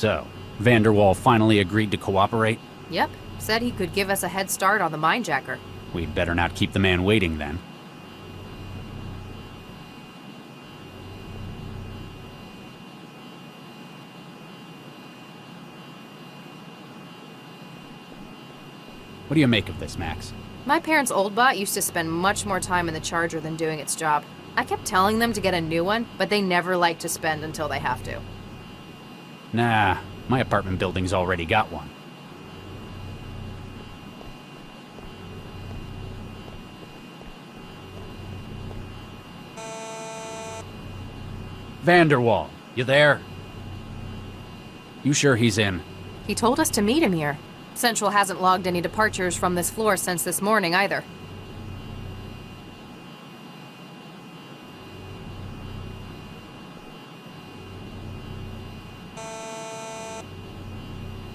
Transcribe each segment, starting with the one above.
So, Vanderwall finally agreed to cooperate? Yep, said he could give us a head start on the minejacker. We'd better not keep the man waiting then. What do you make of this, Max? My parents' old bot used to spend much more time in the charger than doing its job. I kept telling them to get a new one, but they never like to spend until they have to. Nah, my apartment building's already got one. Vanderwall, you there? You sure he's in? He told us to meet him here. Central hasn't logged any departures from this floor since this morning either.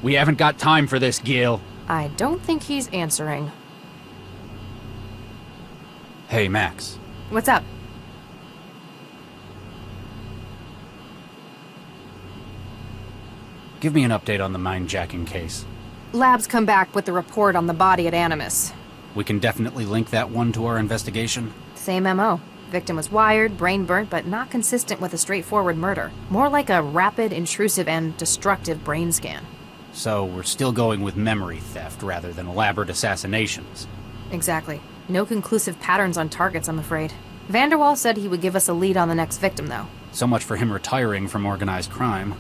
We haven't got time for this, Gil. I don't think he's answering. Hey, Max. What's up? Give me an update on the mine-jacking case. Labs come back with the report on the body at Animus. We can definitely link that one to our investigation. Same MO. Victim was wired, brain burnt, but not consistent with a straightforward murder. More like a rapid, intrusive, and destructive brain scan. So we're still going with memory theft rather than elaborate assassinations. Exactly. No conclusive patterns on targets, I'm afraid. Vanderwall said he would give us a lead on the next victim, though. So much for him retiring from organized crime.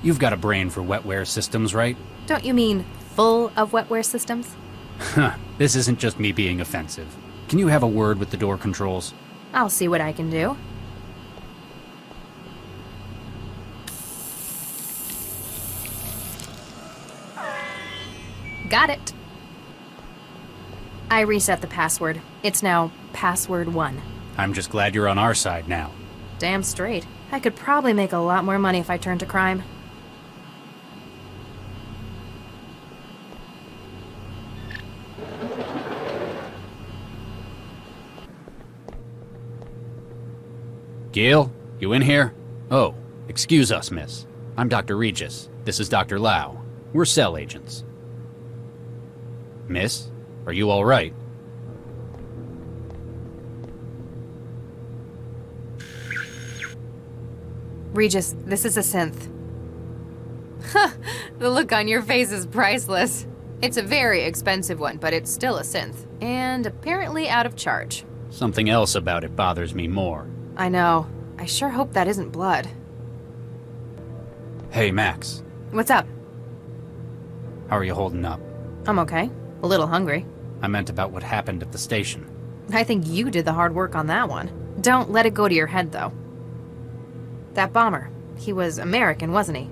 You've got a brain for wetware systems, right? Don't you mean full of wetware systems? Huh, this isn't just me being offensive. Can you have a word with the door controls? I'll see what I can do. Got it. I reset the password. It's now password 1. I'm just glad you're on our side now. Damn straight. I could probably make a lot more money if I turned to crime. Gil, you in here? Oh, excuse us, miss. I'm Dr. Regis. This is Dr. Lau. We're cell agents. Miss, are you all right? Regis, this is a synth. The look on your face is priceless. It's a very expensive one, but it's still a synth. And apparently out of charge. Something else about it bothers me more. I know. I sure hope that isn't blood. Hey, Max. What's up? How are you holding up? I'm okay. A little hungry. I meant about what happened at the station. I think you did the hard work on that one. Don't let it go to your head, though. That bomber. He was American, wasn't he?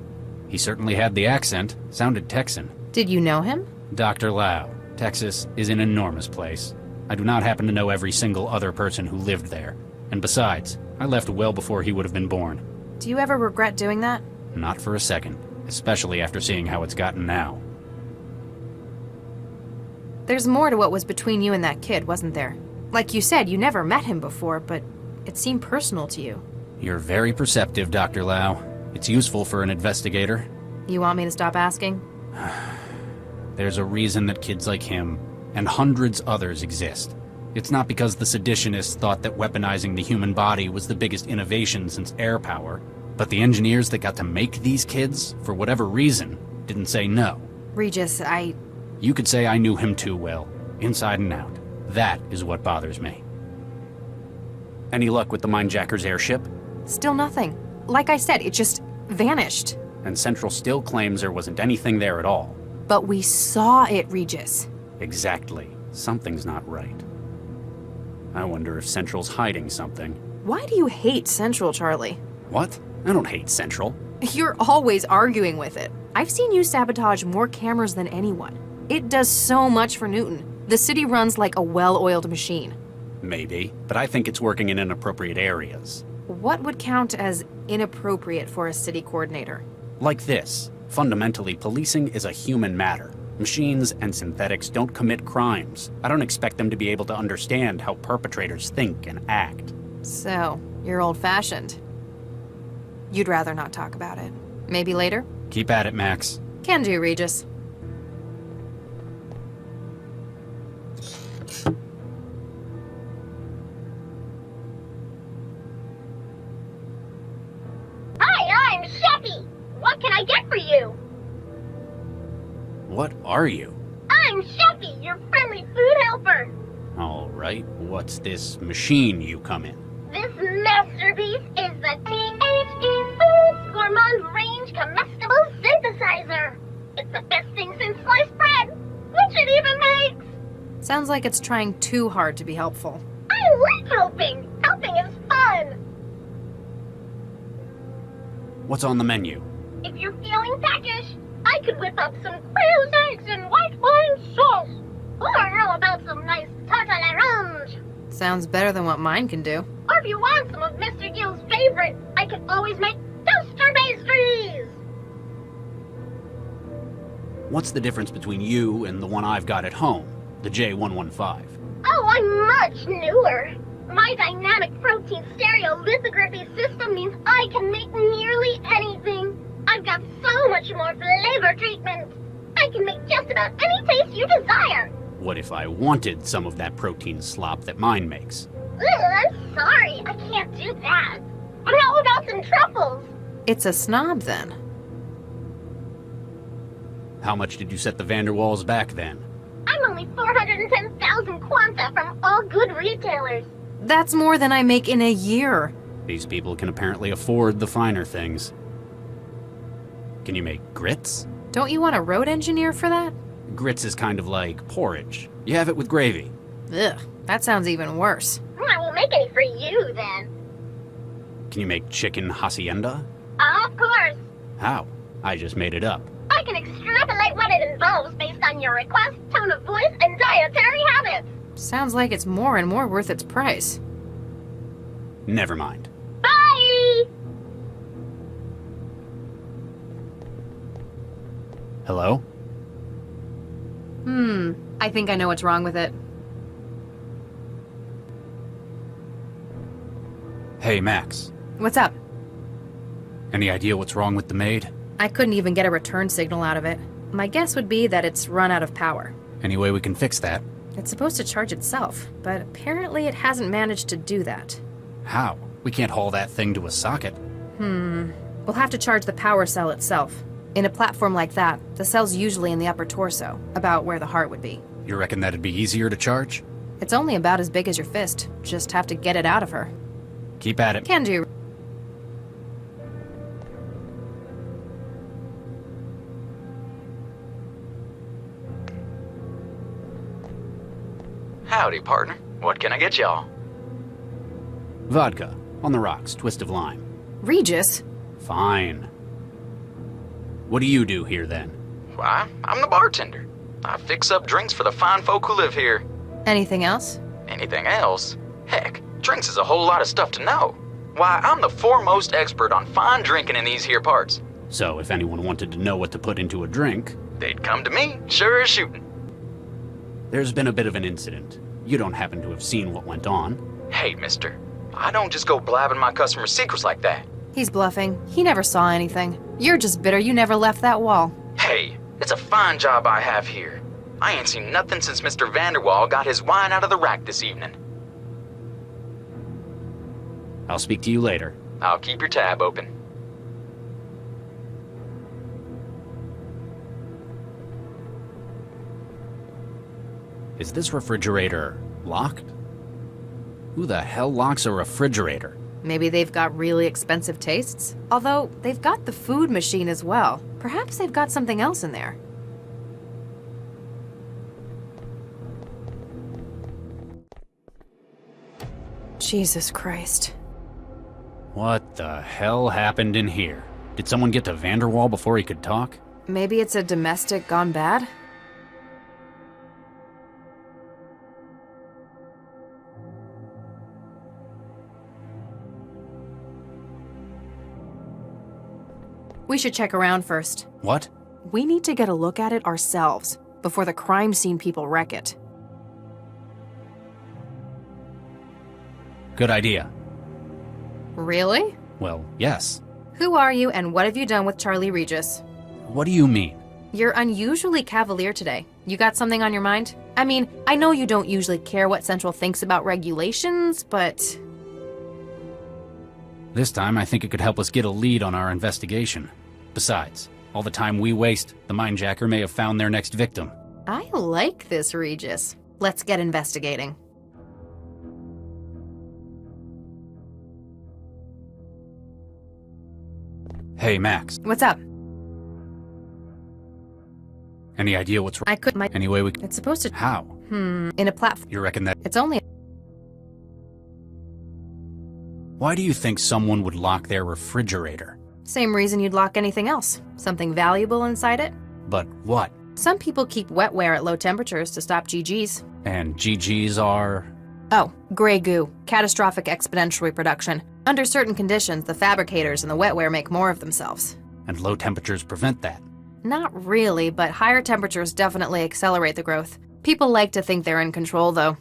He certainly had the accent. Sounded Texan. Did you know him? Dr. Lau. Texas is an enormous place. I do not happen to know every single other person who lived there. And besides, I left well before he would have been born. Do you ever regret doing that? Not for a second. Especially after seeing how it's gotten now. There's more to what was between you and that kid, wasn't there? Like you said, you never met him before, but it seemed personal to you. You're very perceptive, Dr. Lau. It's useful for an investigator. You want me to stop asking? There's a reason that kids like him, and hundreds others, exist. It's not because the seditionists thought that weaponizing the human body was the biggest innovation since air power, but the engineers that got to make these kids, for whatever reason, didn't say no. Regis, You could say I knew him too well, inside and out. That is what bothers me. Any luck with the Mindjacker's airship? Still nothing. Like I said, it just vanished. And Central still claims there wasn't anything there at all. But we saw it, Regis. Exactly. Something's not right. I wonder if Central's hiding something. Why do you hate Central, Charlie? What? I don't hate Central. You're always arguing with it. I've seen you sabotage more cameras than anyone. It does so much for Newton. The city runs like a well-oiled machine. Maybe, but I think it's working in inappropriate areas. What would count as inappropriate for a city coordinator? Like this. Fundamentally, policing is a human matter. Machines and synthetics don't commit crimes. I don't expect them to be able to understand how perpetrators think and act. So, you're old-fashioned. You'd rather not talk about it. Maybe later? Keep at it, Max. Can do, Regis. Hi, I'm Chefy. What can I get for you? What are you? I'm Chefy, your friendly food helper. All right, what's this machine you come in? This masterpiece is the THE Foods Gourmand Range Comestible Synthesizer. It's the best thing since sliced bread, which it even makes. Sounds like it's trying too hard to be helpful. I like helping. Helping is fun. What's on the menu? If you're feeling peckish, I could whip up some quail's eggs and white wine sauce. Or how about some nice tarte à l'orange? Sounds better than what mine can do. Or if you want some of Mr. Gill's favorite, I can always make toaster pastries. What's the difference between you and the one I've got at home, the J115? Oh, I'm much newer. My dynamic protein stereolithography system means I can make nearly anything. I've got so much more flavor treatment. I can make just about any taste you desire. What if I wanted some of that protein slop that mine makes? Ugh, I'm sorry, I can't do that. But how about some truffles? It's a snob, then. How much did you set the Vanderwalls back then? I'm only 410,000 quanta from all good retailers. That's more than I make in a year. These people can apparently afford the finer things. Can you make grits? Don't you want a road engineer for that? Grits is kind of like porridge. You have it with gravy. Ugh, that sounds even worse. I won't make any for you, then. Can you make chicken hacienda? Of course. How? I just made it up. I can extrapolate what it involves based on your request, tone of voice, and dietary habits. Sounds like it's more and more worth its price. Never mind. Bye! Hello? I think I know what's wrong with it. Hey, Max. What's up? Any idea what's wrong with the maid? I couldn't even get a return signal out of it. My guess would be that it's run out of power. Any way we can fix that? It's supposed to charge itself, but apparently it hasn't managed to do that. How? We can't haul that thing to a socket. We'll have to charge the power cell itself. In a platform like that, the cell's usually in the upper torso, about where the heart would be. You reckon that'd be easier to charge? It's only about as big as your fist. Just have to get it out of her. Keep at it. Can do. Howdy, partner. What can I get y'all? Vodka. On the rocks. Twist of lime. Regis? Fine. What do you do here, then? Why, I'm the bartender. I fix up drinks for the fine folk who live here. Anything else? Anything else? Heck, drinks is a whole lot of stuff to know. Why, I'm the foremost expert on fine drinking in these here parts. So, if anyone wanted to know what to put into a drink, They'd come to me, sure as shooting. there's been a bit of an incident. You don't happen to have seen what went on. Hey, mister, I don't just go blabbing my customers' secrets like that. He's bluffing. He never saw anything. You're just bitter you never left that wall. Hey, it's a fine job I have here. I ain't seen nothing since Mr. Vanderwall got his wine out of the rack this evening. I'll speak to you later. I'll keep your tab open. Is this refrigerator locked? Who the hell locks a refrigerator? Maybe they've got really expensive tastes? Although, they've got the food machine as well. Perhaps they've got something else in there. Jesus Christ. What the hell happened in here? Did someone get to Vanderwall before he could talk? Maybe it's a domestic gone bad? We should check around first. What? We need to get a look at it ourselves, before the crime scene people wreck it. Good idea. Really? Well, yes. Who are you and what have you done with Charlie Regis? What do you mean? You're unusually cavalier today. You got something on your mind? I mean, I know you don't usually care what Central thinks about regulations, but... This time, I think it could help us get a lead on our investigation. Besides, all the time we waste, the mindjacker may have found their next victim. I like this, Regis. Let's get investigating. Hey, Max. What's up? Any idea what's wrong? I could Any way we... It's supposed to... How? In a platform. You reckon that... It's only... Why do you think someone would lock their refrigerator? Same reason you'd lock anything else. Something valuable inside it? But what? Some people keep wetware at low temperatures to stop GGs. And GGs are... Oh, gray goo. Catastrophic exponential reproduction. Under certain conditions, the fabricators and the wetware make more of themselves. And low temperatures prevent that. Not really, but higher temperatures definitely accelerate the growth. People like to think they're in control, though.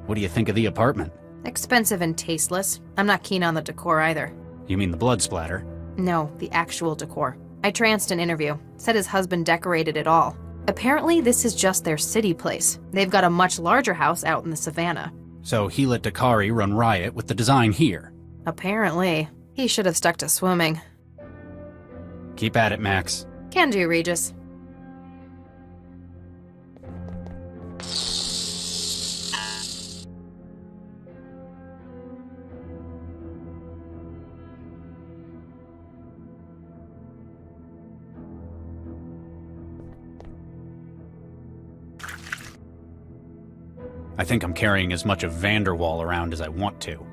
What do you think of the apartment? Expensive and tasteless. I'm not keen on the decor either. You mean the blood splatter? No, the actual decor. I tranced an interview. Said his husband decorated it all. Apparently, this is just their city place. They've got a much larger house out in the savannah. So he let Dakari run riot with the design here. Apparently. He should have stuck to swimming. Keep at it, Max. Can do, Regis. I think I'm carrying as much of Vanderwall around as I want to.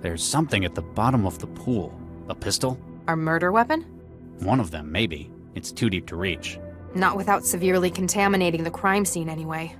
There's something at the bottom of the pool. A pistol? Our murder weapon? One of them, maybe. It's too deep to reach. Not without severely contaminating the crime scene anyway.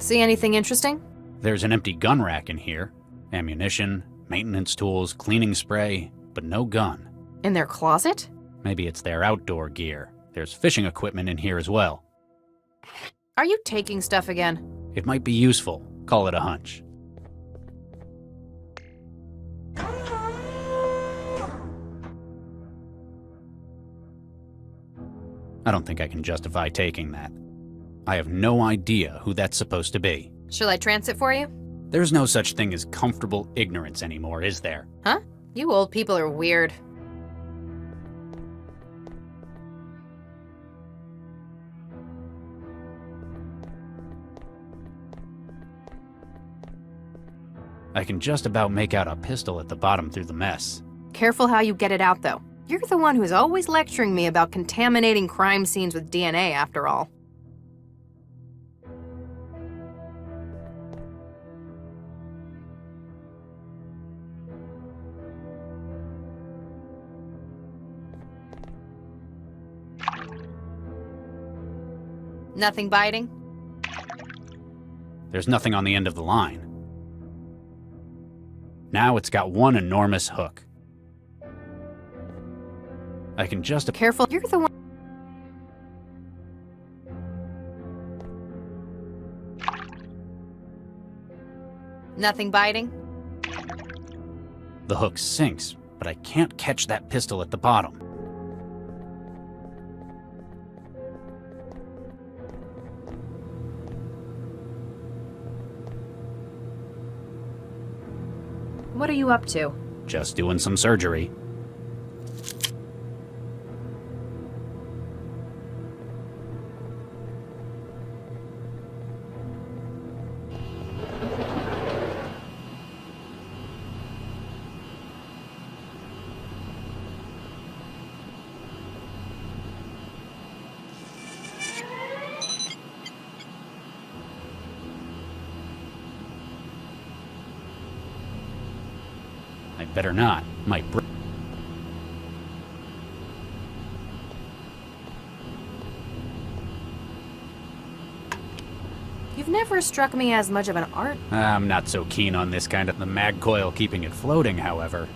See anything interesting? There's an empty gun rack in here. Ammunition, maintenance tools, cleaning spray, but no gun. In their closet? Maybe it's their outdoor gear. There's fishing equipment in here as well. Are you taking stuff again? It might be useful. Call it a hunch. I don't think I can justify taking that. I have no idea who that's supposed to be. Shall I trance it for you? There's no such thing as comfortable ignorance anymore, is there? Huh? You old people are weird. I can just about make out a pistol at the bottom through the mess. Careful how you get it out, though. You're the one who's always lecturing me about contaminating crime scenes with DNA, after all. Nothing biting? There's nothing on the end of the line. Now it's got one enormous hook. I can just... Careful, you're the one... Nothing biting? The hook sinks, but I can't catch that pistol at the bottom. What are you up to? Just doing some surgery. I'd better not. Might break. You've never struck me as much of an art. I'm not so keen on this kind of the mag coil keeping it floating, however.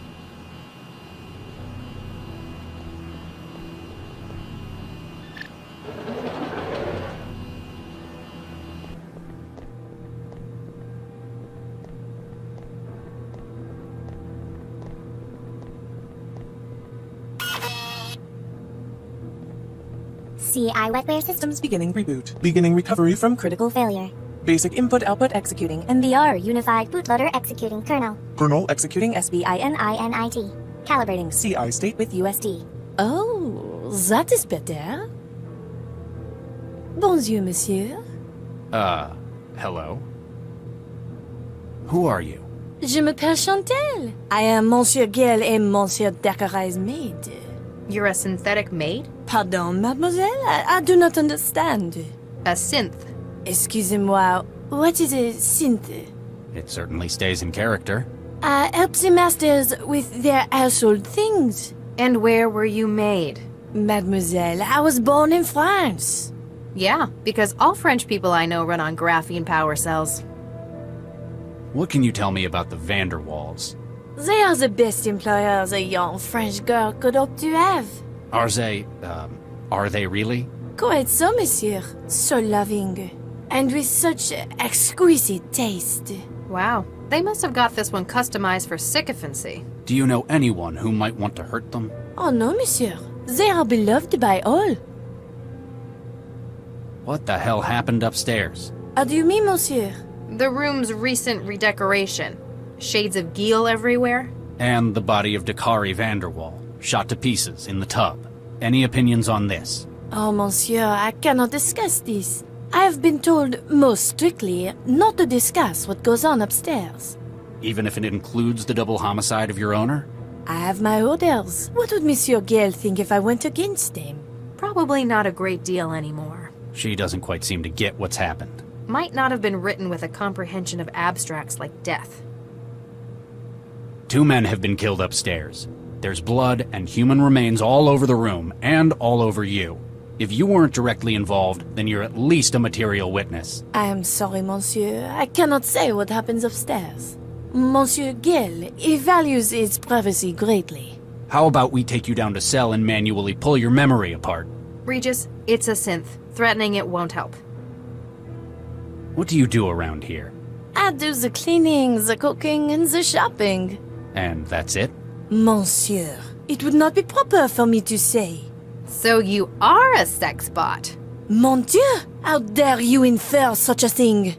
CI wetware systems Beginning reboot. Beginning recovery from critical failure. basic input-output executing. MBR unified bootloader executing kernel. Kernel executing SBININIT. Calibrating CI state with USD. Oh, that is better. Bonjour, monsieur. Hello? Who are you? Je m'appelle Chantal. I am Monsieur Gale et Monsieur Dacqueray's maid. You're a synthetic maid? Pardon, mademoiselle? I do not understand. A synth. Excusez-moi, what is a synth? It certainly stays in character. I help the masters with their household things. And where were you made? Mademoiselle, I was born in France. Yeah, because all French people I know run on graphene power cells. What can you tell me about the Vanderwalls? They are the best employers a young French girl could hope to have. Are they really? Quite so, monsieur. So loving. And with such exquisite taste. Wow, they must have got this one customized for sycophancy. Do you know anyone who might want to hurt them? Oh no, monsieur. They are beloved by all. What the hell happened upstairs? How do you mean, monsieur? The room's recent redecoration. Shades of Geel everywhere. And the body of Dakari Vanderwall, shot to pieces in the tub. Any opinions on this? Oh, monsieur, I cannot discuss this. I have been told, most strictly, not to discuss what goes on upstairs. Even if it includes the double homicide of your owner? I have my orders. What would Monsieur Gale think if I went against him? Probably not a great deal anymore. She doesn't quite seem to get what's happened. Might not have been written with a comprehension of abstracts like death. 2 men have been killed upstairs. There's blood and human remains all over the room, and all over you. If you weren't directly involved, then you're at least a material witness. I am sorry, monsieur. I cannot say what happens upstairs. Monsieur Gale, he values his privacy greatly. How about we take you down to cell and manually pull your memory apart? Regis, it's a synth. Threatening it won't help. What do you do around here? I do the cleaning, the cooking, and the shopping. And that's it? Monsieur, it would not be proper for me to say. So you are a sex bot. Mon Dieu, how dare you infer such a thing?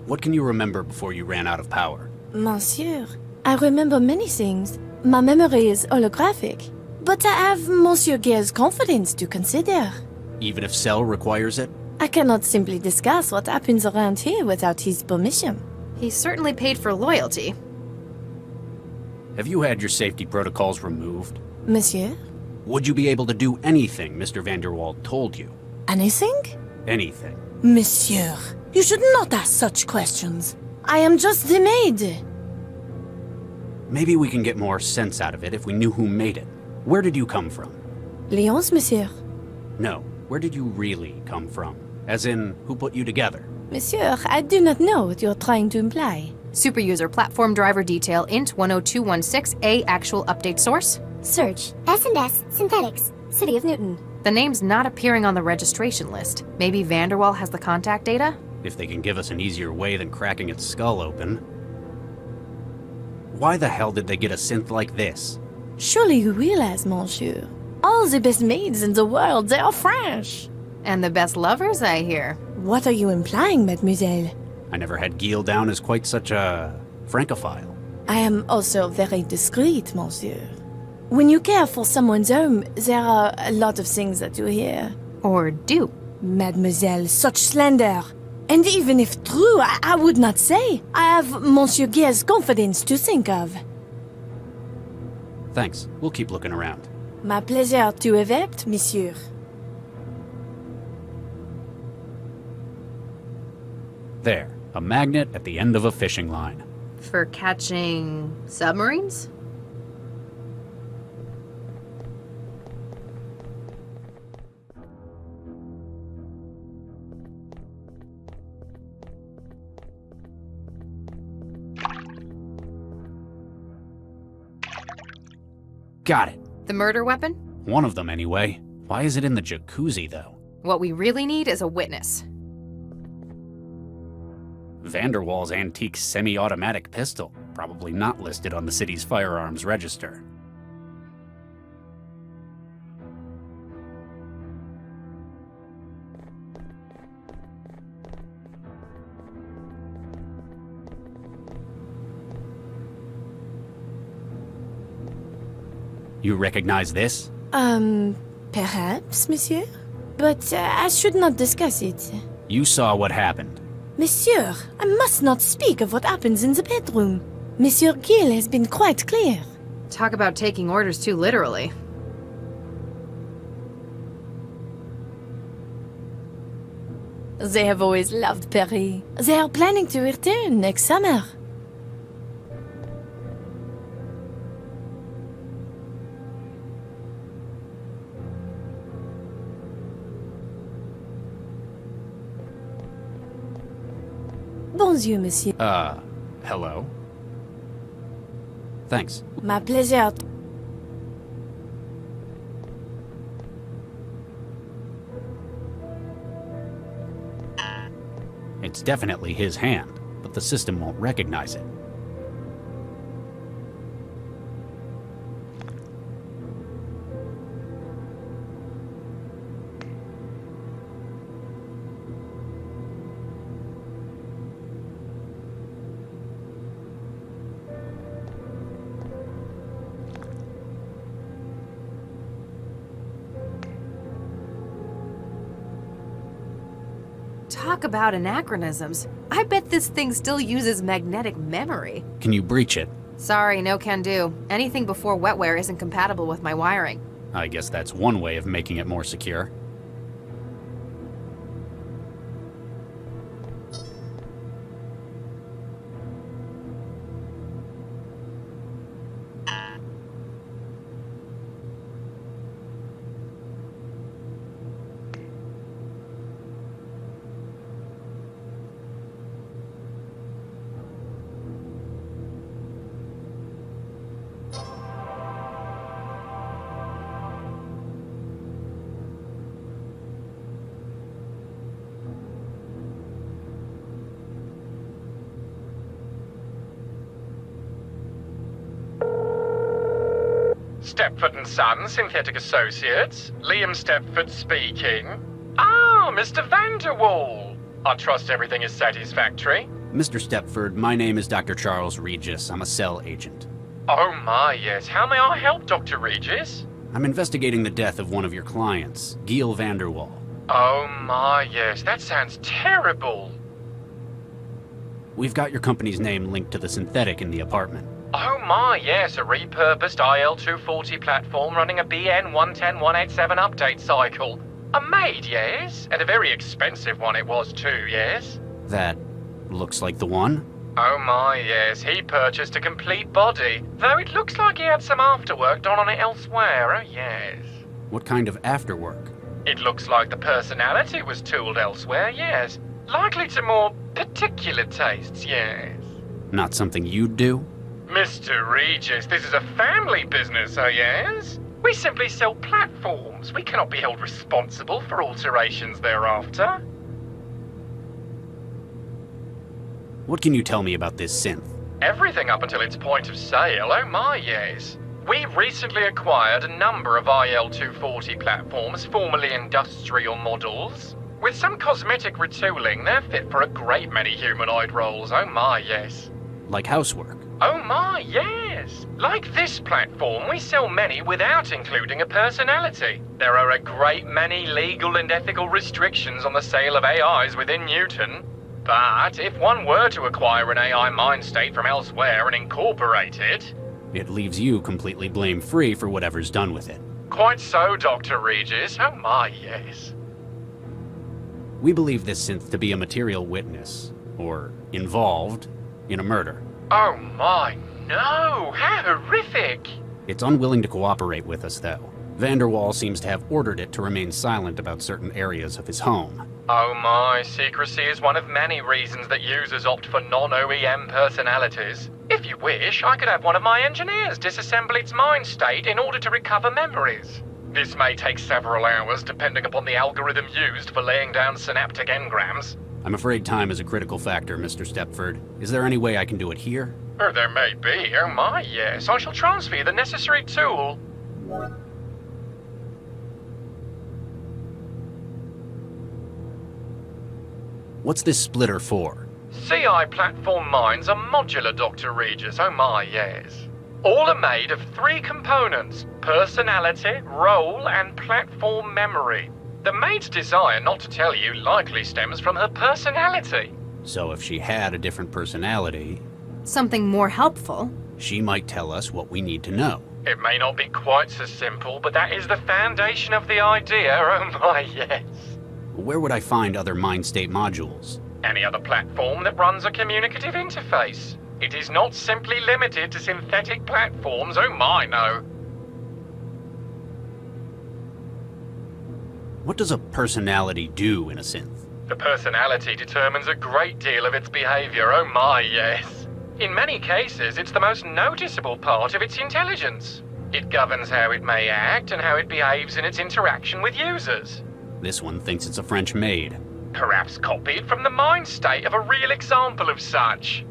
What can you remember before you ran out of power? Monsieur, I remember many things. My memory is holographic. But I have Monsieur Gale's confidence to consider. Even if cell requires it? I cannot simply discuss what happens around here without his permission. He's certainly paid for loyalty. Have you had your safety protocols removed? Monsieur? Would you be able to do anything Mr. Vanderwall told you? Anything? Anything. Monsieur, you should not ask such questions. I am just the maid. Maybe we can get more sense out of it if we knew who made it. Where did you come from? Lyons, monsieur. No, where did you really come from? As in, who put you together? Monsieur, I do not know what you're trying to imply. Superuser platform driver detail int 10216A actual update source. Search S&S Synthetics, City of Newton. The name's not appearing on the registration list. Maybe Vanderwall has the contact data? If they can give us an easier way than cracking its skull open. Why the hell did they get a synth like this? Surely you realize, monsieur. All the best maids in the world, they are French. And the best lovers, I hear. What are you implying, mademoiselle? I never had Geel down as quite such a francophile. I am also very discreet, monsieur. When you care for someone's home, there are a lot of things that you hear. Or do. Mademoiselle, such slander. And even if true, I would not say. I have Monsieur Gale's confidence to think of. Thanks. We'll keep looking around. My pleasure to evapt, monsieur. There. A magnet at the end of a fishing line. For catching submarines? Got it. The murder weapon? One of them, anyway. Why is it in the jacuzzi, though? What we really need is a witness. Vanderwall's antique semi-automatic pistol. Probably not listed on the city's firearms register. You recognize this? Perhaps, monsieur? But I should not discuss it. You saw what happened. Monsieur, I must not speak of what happens in the bedroom. Monsieur Gill has been quite clear. Talk about taking orders too literally. They have always loved Paris. They are planning to return next summer. Bonjour, monsieur. Hello? Thanks. My pleasure. It's definitely his hand, but the system won't recognize it. Talk about anachronisms. I bet this thing still uses magnetic memory. Can you breach it? Sorry, no can do. Anything before wetware isn't compatible with my wiring. I guess that's one way of making it more secure. Stepford and Son, Synthetic Associates. Liam Stepford speaking. Ah, Mr. Vanderwall. I trust everything is satisfactory. Mr. Stepford, my name is Dr. Charles Regis. I'm a cell agent. Oh my, yes. How may I help, Dr. Regis? I'm investigating the death of one of your clients, Giel Vanderwall. Oh my, yes. That sounds terrible. We've got your company's name linked to the synthetic in the apartment. Oh my, yes. A repurposed IL-240 platform running a BN110187 update cycle. A maid, yes? And a very expensive one it was too, yes? That looks like the one. Oh my, yes, he purchased a complete body, though it looks like he had some afterwork done on it elsewhere, oh yes. What kind of afterwork? It looks like the personality was tooled elsewhere, yes. Likely to more particular tastes, yes. Not something you'd do? Mr. Regis, this is a family business, oh yes? We simply sell platforms. We cannot be held responsible for alterations thereafter. What can you tell me about this synth? Everything up until its point of sale, oh my yes. We recently acquired a number of IL-240 platforms, formerly industrial models. With some cosmetic retooling, they're fit for a great many humanoid roles, oh my yes. Like housework? Oh my, yes! Like this platform, we sell many without including a personality. There are a great many legal and ethical restrictions on the sale of AIs within Newton. But if one were to acquire an AI mind state from elsewhere and incorporate it... It leaves you completely blame-free for whatever's done with it. Quite so, Dr. Regis. Oh my, yes. We believe this synth to be a material witness, or involved, in a murder. Oh my, no! How horrific! It's unwilling to cooperate with us, though. Vanderwall seems to have ordered it to remain silent about certain areas of his home. Oh my, secrecy is one of many reasons that users opt for non-OEM personalities. If you wish, I could have one of my engineers disassemble its mind state in order to recover memories. This may take several hours depending upon the algorithm used for laying down synaptic engrams. I'm afraid time is a critical factor, Mr. Stepford. Is there any way I can do it here? Oh, there may be. Oh my, yes. I shall transfer you the necessary tool. What's this splitter for? CI platform minds are modular, Dr. Regis. Oh my, yes. All are made of 3 components: personality, role, and platform memory. The maid's desire not to tell you likely stems from her personality. So if she had a different personality, Something more helpful. she might tell us what we need to know. It may not be quite so simple, but that is the foundation of the idea. Oh my, yes. Where would I find other mind state modules? Any other platform that runs a communicative interface. It is not simply limited to synthetic platforms. Oh my, no. What does a personality do in a synth? The personality determines a great deal of its behavior. Oh my, yes. In many cases, it's the most noticeable part of its intelligence. It governs how it may act and how it behaves in its interaction with users. This one thinks it's a French maid. Perhaps copied from the mind state of a real example of such.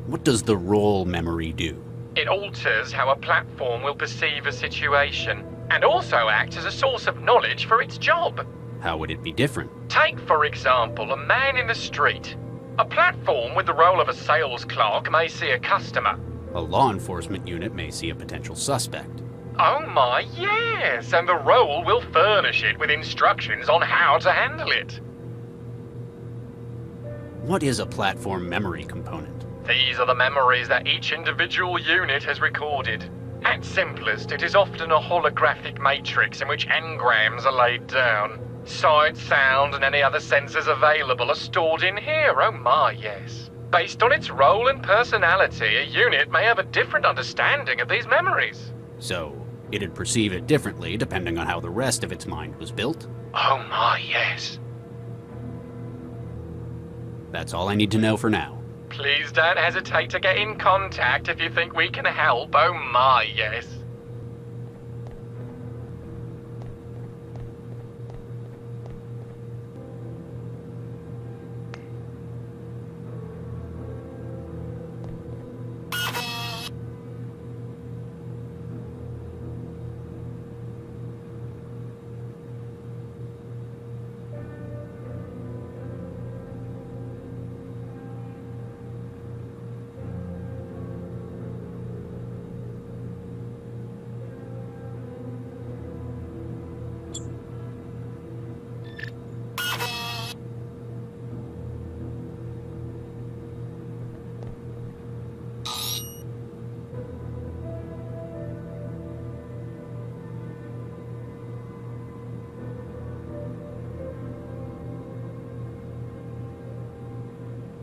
What does the role memory do? It alters how a platform will perceive a situation, and also acts as a source of knowledge for its job. How would it be different? Take, for example, a man in the street. A platform with the role of a sales clerk may see a customer. A law enforcement unit may see a potential suspect. Oh my, yes, and the role will furnish it with instructions on how to handle it. What is a platform memory component? These are the memories that each individual unit has recorded. At simplest, it is often a holographic matrix in which engrams are laid down. Sight, sound, and any other sensors available are stored in here. Oh my, yes. Based on its role and personality, a unit may have a different understanding of these memories. So, it'd perceive it differently depending on how the rest of its mind was built? Oh my, yes. That's all I need to know for now. Please don't hesitate to get in contact if you think we can help. Oh my, yes.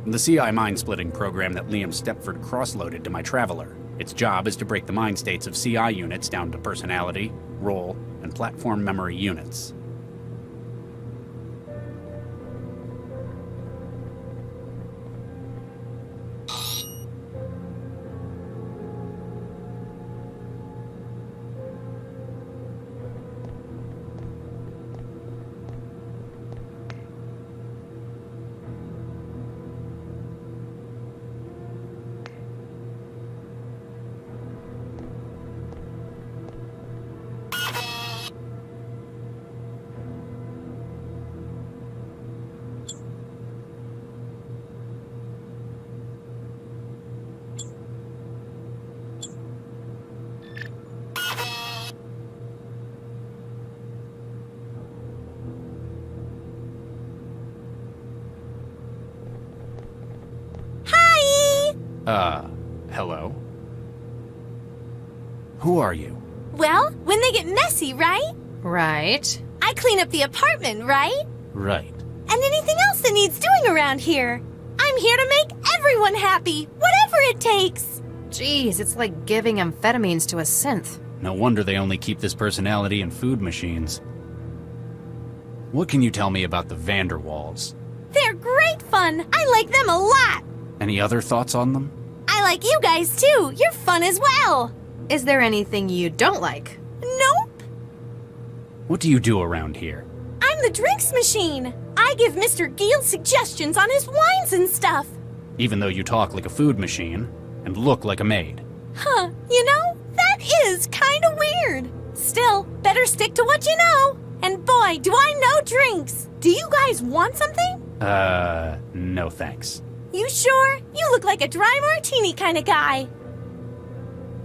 The CI mind-splitting program that Liam Stepford cross-loaded to my Traveler. Its job is to break the mind states of CI units down to personality, role, and platform memory units. Hello? Who are you? Well, when they get messy, right? Right. I clean up the apartment, right? Right. And anything else that needs doing around here. I'm here to make everyone happy, whatever it takes. Jeez, it's like giving amphetamines to a synth. No wonder they only keep this personality in food machines. What can you tell me about the Vanderwalls? They're great fun. I like them a lot. Any other thoughts on them? I like you guys too. You're fun as well. Is there anything you don't like? Nope. What do you do around here? I'm the drinks machine. I give Mr. Giel suggestions on his wines and stuff. Even though you talk like a food machine and look like a maid. Huh, you know, that is kind of weird. Still, better stick to what you know. And boy, do I know drinks. Do you guys want something? No thanks. You sure? You look like a dry martini kind of guy.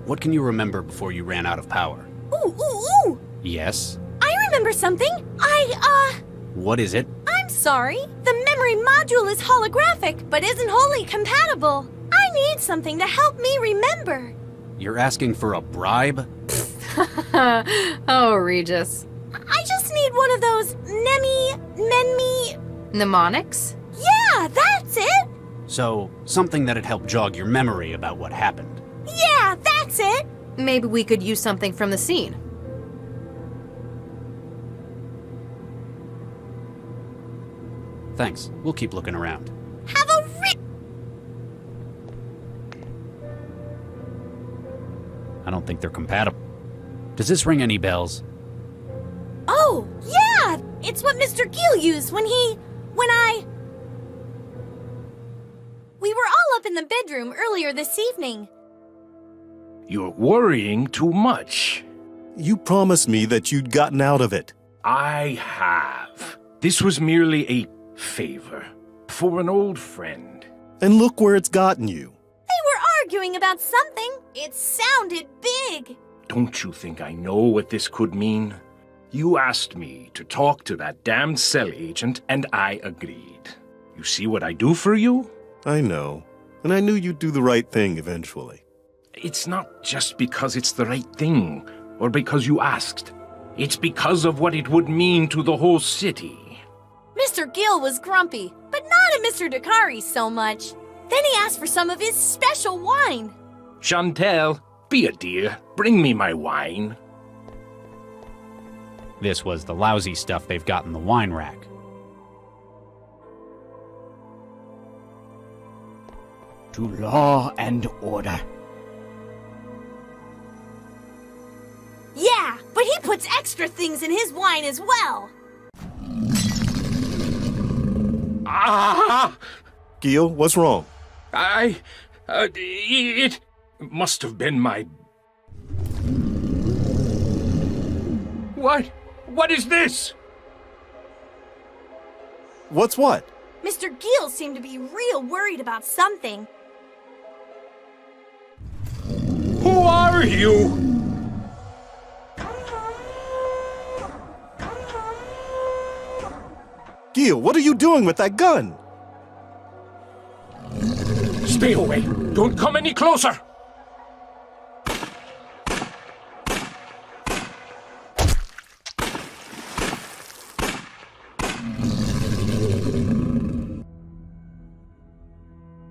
What can you remember before you ran out of power? Ooh. Yes? I remember something. What is it? I'm sorry. The memory module is holographic, but isn't wholly compatible. I need something to help me remember. You're asking for a bribe? Oh, Regis. I just need one of those menmi... Mnemonics? Yeah, that's it! So, something that'd help jog your memory about what happened. Yeah, that's it! Maybe we could use something from the scene. Thanks. We'll keep looking around. Have a I don't think they're compatible. Does this ring any bells? Oh, yeah! It's what Mr. Giel used when We were all up in the bedroom earlier this evening. You're worrying too much. You promised me that you'd gotten out of it. I have. This was merely a favor for an old friend. And look where it's gotten you. They were arguing about something. It sounded big. Don't you think I know what this could mean? You asked me to talk to that damned cell agent, and I agreed. You see what I do for you? I know. And I knew you'd do the right thing eventually. It's not just because it's the right thing, or because you asked. It's because of what it would mean to the whole city. Mr. Giel was grumpy, but not at Mr. Dakari so much. Then he asked for some of his special wine. Chantel, be a dear. Bring me my wine. This was the lousy stuff they've got in the wine rack. To law and order. Yeah, but he puts extra things in his wine as well. Ah! Giel, what's wrong? It must have been my... What is this? What's what? Mr. Giel seemed to be real worried about something. Who are you? Giel, what are you doing with that gun? Stay away. Don't come any closer.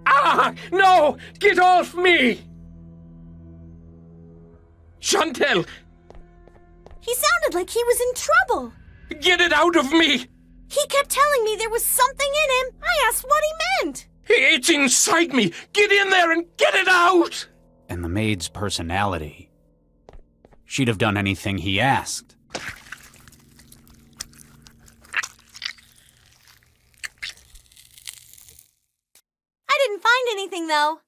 Ah! No! Get off me! Chantel! He sounded like he was in trouble. Get it out of me! He kept telling me there was something in him. I asked what he meant. It's inside me! Get in there and get it out! And the maid's personality. She'd have done anything he asked. I didn't find anything, though.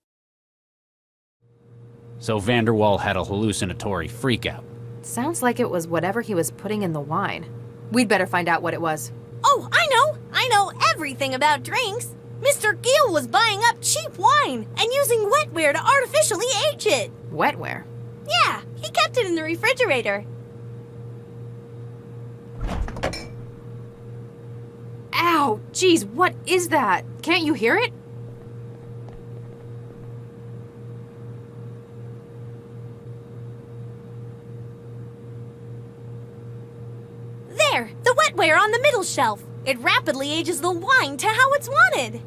So Vanderwall had a hallucinatory freakout. Sounds like it was whatever he was putting in the wine. We'd better find out what it was. Oh, I know everything about drinks. Mr. Giel was buying up cheap wine and using wetware to artificially age it. Wetware? Yeah, he kept it in the refrigerator. Ow! Geez, what is that? Can't you hear it? There, the wetware on the middle shelf. It rapidly ages the wine to how it's wanted.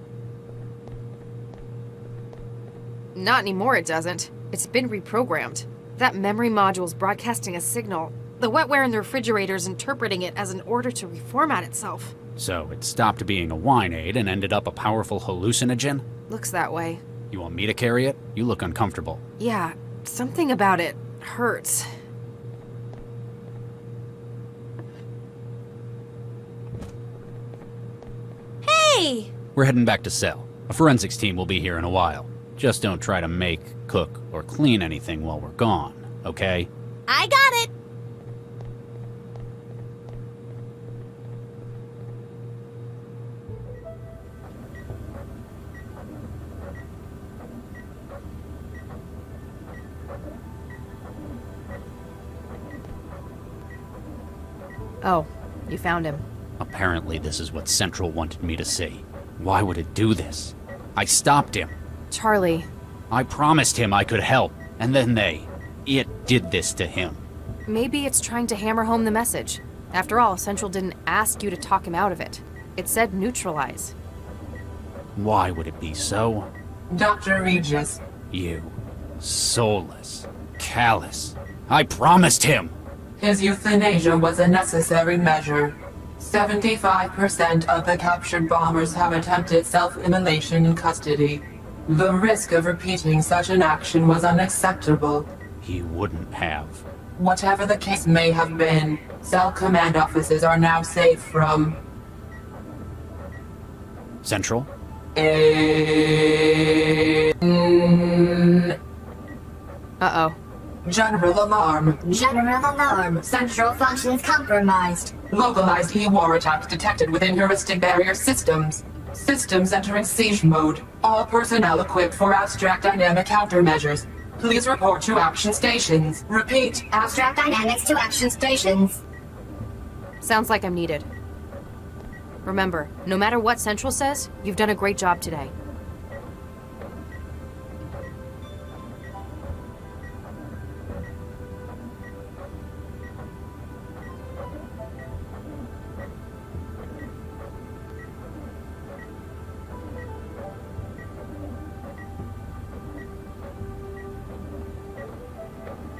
Not anymore, it doesn't. It's been reprogrammed. That memory module's broadcasting a signal. The wetware in the refrigerator's interpreting it as an order to reformat itself. So it stopped being a wine aid and ended up a powerful hallucinogen? Looks that way. You want me to carry it? You look uncomfortable. Yeah, something about it hurts. Hey! We're heading back to cell. A forensics team will be here in a while. Just don't try to make, cook, or clean anything while we're gone, okay? I got it! Oh, you found him. Apparently this is what Central wanted me to see. Why would it do this? I stopped him. Charlie, I promised him I could help, and then it did this to him. maybe it's trying to hammer home the message. After all, Central didn't ask you to talk him out of it. It said neutralize. Why would it be so? Dr. Regis. You, soulless, callous. I promised him! His euthanasia was a necessary measure. 75% of the captured bombers have attempted self-immolation in custody. The risk of repeating such an action was unacceptable. He wouldn't have. Whatever the case may have been, cell command offices are now safe from... Central? Uh-oh. General alarm. General alarm. Central functions compromised. Localized E-war attacks detected within heuristic barrier systems. Systems entering siege mode. All personnel equipped for abstract dynamic countermeasures. Please report to action stations. Repeat. Abstract dynamics to action stations. Sounds like I'm needed. Remember, no matter what Central says, you've done a great job today.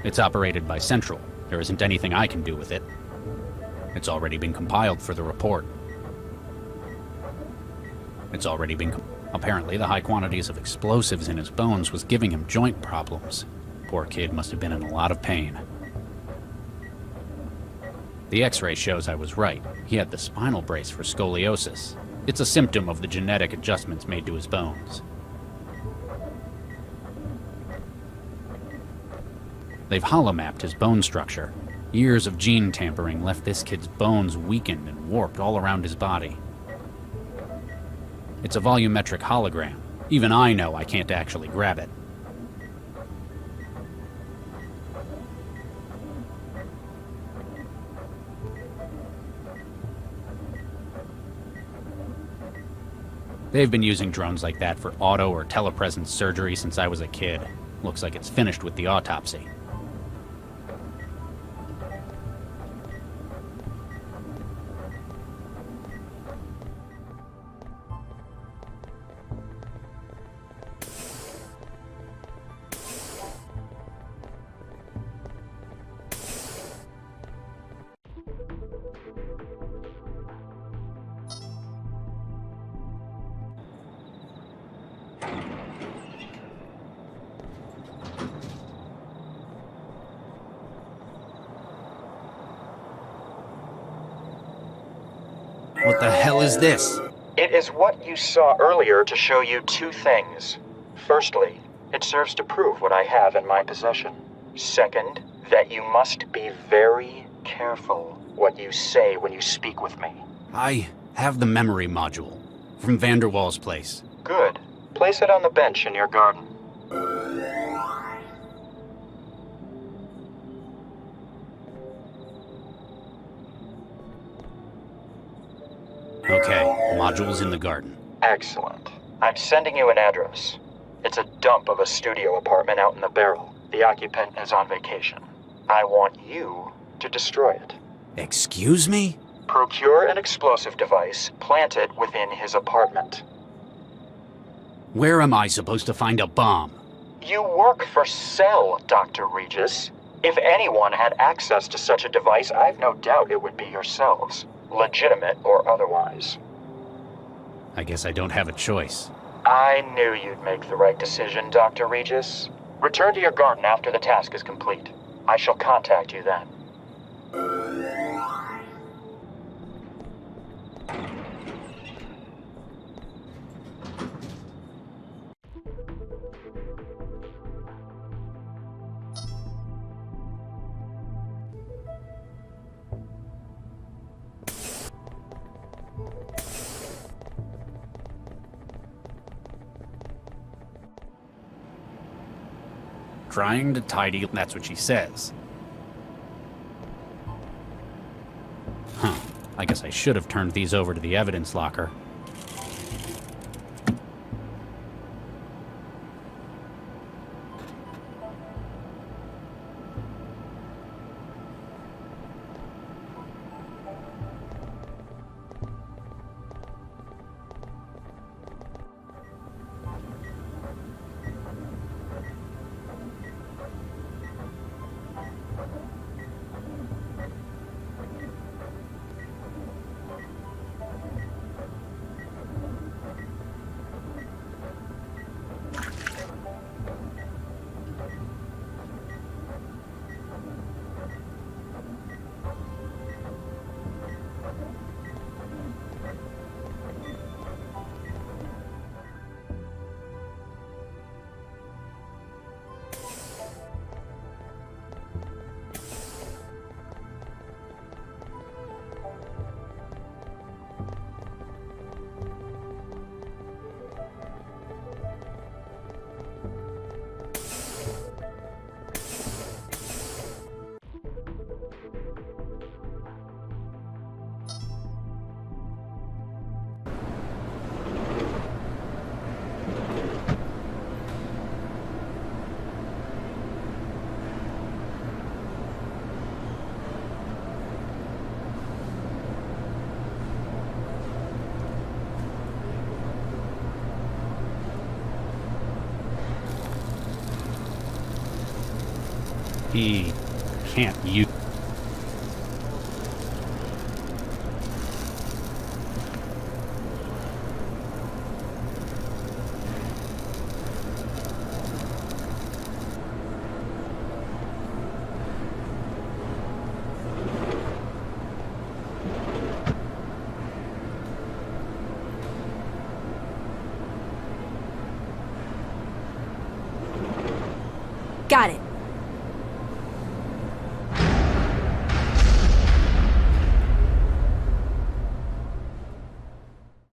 It's operated by Central. There isn't anything I can do with it. It's already been compiled for the report. Apparently, the high quantities of explosives in his bones was giving him joint problems. Poor kid must have been in a lot of pain. The X-ray shows I was right. He had the spinal brace for scoliosis. It's a symptom of the genetic adjustments made to his bones. They've holomapped his bone structure. Years of gene tampering left this kid's bones weakened and warped all around his body. It's a volumetric hologram. Even I know I can't actually grab it. They've been using drones like that for auto or telepresence surgery since I was a kid. Looks like it's finished with the autopsy. What the hell is this? It is what you saw earlier to show you two things. Firstly, it serves to prove what I have in my possession. Second, that you must be very careful what you say when you speak with me. I have the memory module from Vanderwall's place. Good. Place it on the bench in your garden. Okay, module's in the garden. Excellent. I'm sending you an address. It's a dump of a studio apartment out in the barrel. The occupant is on vacation. I want you to destroy it. Excuse me? Procure an explosive device, plant it within his apartment. Where am I supposed to find a bomb? You work for Cell, Dr. Regis. If anyone had access to such a device, I've no doubt it would be yourselves. Legitimate or otherwise. I guess I don't have a choice. I knew you'd make the right decision, Dr. Regis. Return to your garden after the task is complete. I shall contact you then. Trying to tidy, that's what she says. Huh. I guess I should have turned these over to the evidence locker. He can't use... Got it.